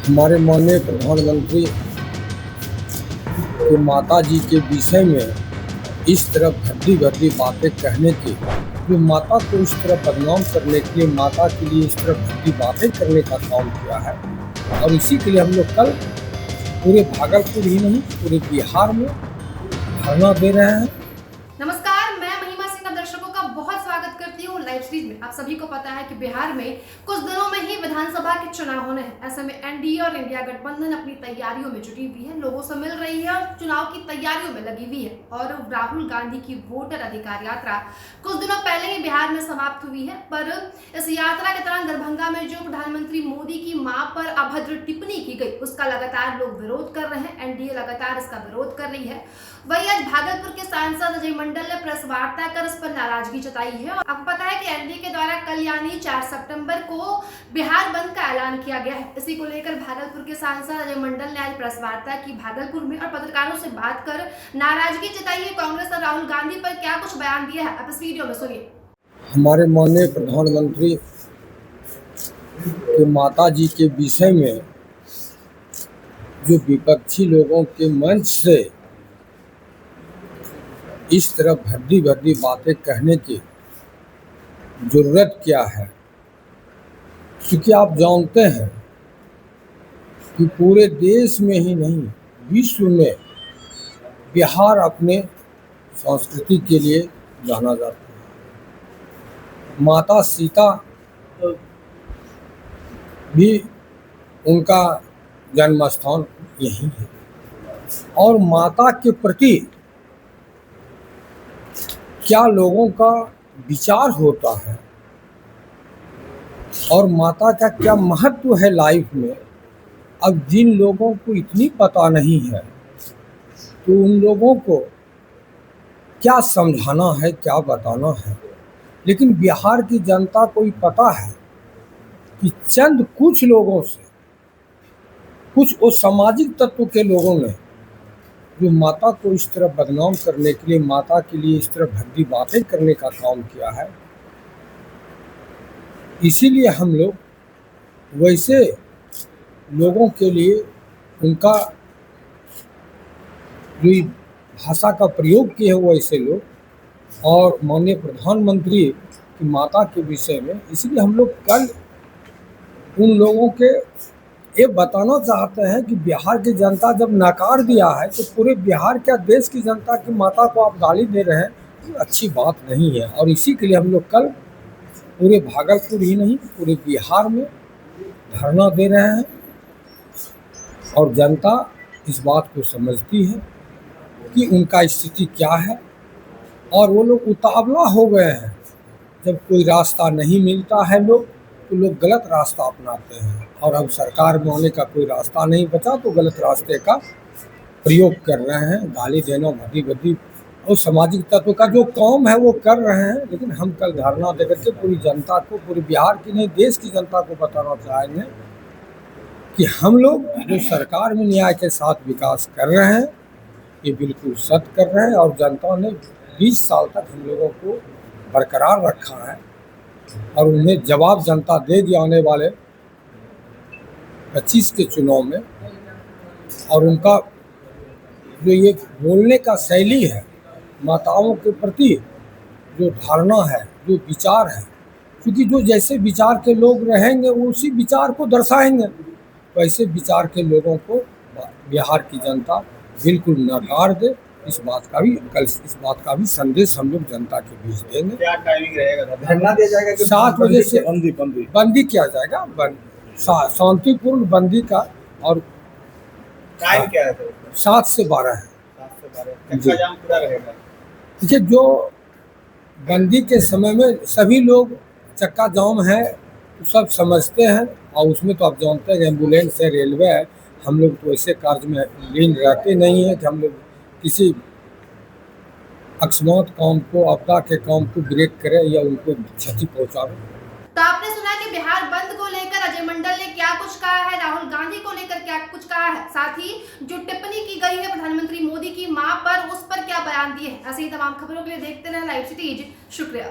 हमारे माननीय प्रधानमंत्री के माता जी के विषय में इस तरह भद्दी भद्दी बातें कहने की, जो माता को इस तरह बदनाम करने के लिए, माता के लिए इस तरह भद्दी बातें करने का काम किया है। और इसी के लिए हम लोग कल पूरे भागलपुर ही नहीं पूरे बिहार में धरना दे रहे हैं। नमस्कार, मैं महिमा सिंह आप दर्शकों का बहुत स्वागत करती हूँ लाइव सीरीज में। आप सभी को पता है कि बिहार में कुछ दिनों में ही विधानसभा के चुनाव होने हैं। ऐसे में एनडीए और इंडिया गठबंधन अपनी तैयारियों में जुटी हुई है, लोगों से मिल रही है और चुनाव की तैयारियों में लगी हुई है। और राहुल गांधी की वोटर अधिकार यात्रा कुछ दिनों पहले ही बिहार में समाप्त हुई है, पर इस यात्रा के दौरान दरभंगा में जो प्रधानमंत्री मोदी की मां पर अभद्र टिप्पणी की गई, उसका लगातार लोग विरोध कर रहे हैं। एनडीए लगातार इसका विरोध कर रही है। वही आज भागलपुर के सांसद अजय मंडल ने प्रेस वार्ता कर इस पर नाराजगी जताई है। और आपको पता है कि एनडीए के द्वारा कल यानी 4 सितंबर को बिहार बंद का ऐलान किया गया है। इसी को लेकर भागलपुर के सांसद अजय मंडल ने आज प्रेस वार्ता की भागलपुर में और पत्रकारों से बात कर नाराजगी जताई है। कांग्रेस और राहुल गांधी पर क्या कुछ बयान दिया है, आप इस वीडियो में सुनिए। हमारे माननीय प्रधानमंत्री के माता जी के विषय में जो विपक्षी लोगों के मंच से इस तरह भद्दी भद्दी बातें कहने की जरूरत क्या है, क्योंकि आप जानते हैं कि पूरे देश में ही नहीं विश्व में बिहार अपने संस्कृति के लिए जाना जाता है। माता सीता भी उनका जन्म स्थान यही है। और माता के प्रति क्या लोगों का विचार होता है और माता का क्या महत्व है लाइफ में, अब जिन लोगों को इतनी पता नहीं है तो उन लोगों को क्या समझाना है, क्या बताना है। लेकिन बिहार की जनता को ही पता है कि चंद कुछ लोगों से, कुछ वो सामाजिक तत्व के लोगों ने जो माता को इस तरह बदनाम करने के लिए, माता के लिए इस तरह भद्दी बातें करने का काम किया है। इसीलिए हम लोग वैसे लोगों के लिए उनका जो भाषा का प्रयोग किए हैं वैसे लोग, और माननीय प्रधानमंत्री की माता के विषय में, इसलिए हम लोग कल उन लोगों के ये बताना चाहते हैं कि बिहार की जनता जब नकार दिया है तो पूरे बिहार क्या देश की जनता की माता को आप गाली दे रहे हैं, ये अच्छी बात नहीं है। और इसी के लिए हम लोग कल पूरे भागलपुर ही नहीं पूरे बिहार में धरना दे रहे हैं। और जनता इस बात को समझती है कि उनका स्थिति क्या है, और वो लोग उतावला हो गए हैं। जब कोई रास्ता नहीं मिलता है तो लोग गलत रास्ता अपनाते हैं, और अब सरकार में होने का कोई रास्ता नहीं बचा तो गलत रास्ते का प्रयोग कर रहे हैं। गाली देना, भद्दी भद्दी और सामाजिक तत्व का जो काम है वो कर रहे हैं। लेकिन हम कल धरना देकर के पूरी जनता को, पूरे बिहार की नहीं देश की जनता को बताना चाहेंगे कि हम लोग जो सरकार में न्याय के साथ विकास कर रहे हैं ये बिल्कुल सत्य कर रहे हैं। और जनता ने 20 साल तक हम लोगों को बरकरार रखा है और उन्हें जवाब जनता दे दिया आने वाले 25 के चुनाव में। और उनका जो ये बोलने का शैली है, माताओं के प्रति जो धारणा है, जो विचार है, क्योंकि जो जैसे विचार के लोग रहेंगे वो उसी विचार को दर्शाएंगे, वैसे विचार के लोगों को बिहार की जनता बिल्कुल नकार दे। इस बात का भी संदेश हम लोग जनता के बीच देंगे। क्या टाइमिंग रहेगा? धरना दिया जाएगा कि 7 बजे से बंदी किया जाएगा, शांतिपूर्ण बंदी का। और टाइम क्या है? 7 से 12 है। 7 से 12 चक्का जाम पूरा रहेगा। देखिए, जो बंदी के समय में सभी लोग चक्का जाम है तो सब समझते हैं, और उसमें तो आप जानते हैं एम्बुलेंस है, रेलवे है, हम लोग तो ऐसे कार्य में लीन रहते नहीं है कि हम लोग किसी अकस्मात काम को, आपदा के काम को ब्रेक करें या उनको क्षति पहुंचाएं। तो आपने सुना कि बिहार बंद को लेकर अजय मंडल ने क्या कुछ कहा है, राहुल गांधी को लेकर क्या कुछ कहा है, साथ ही जो टिप्पणी की गई है प्रधानमंत्री मोदी की मां पर, उस पर क्या बयान दिए हैं। ऐसे ही तमाम खबरों के लिए देखते रहें लाइव सिटीज। शुक्रिया।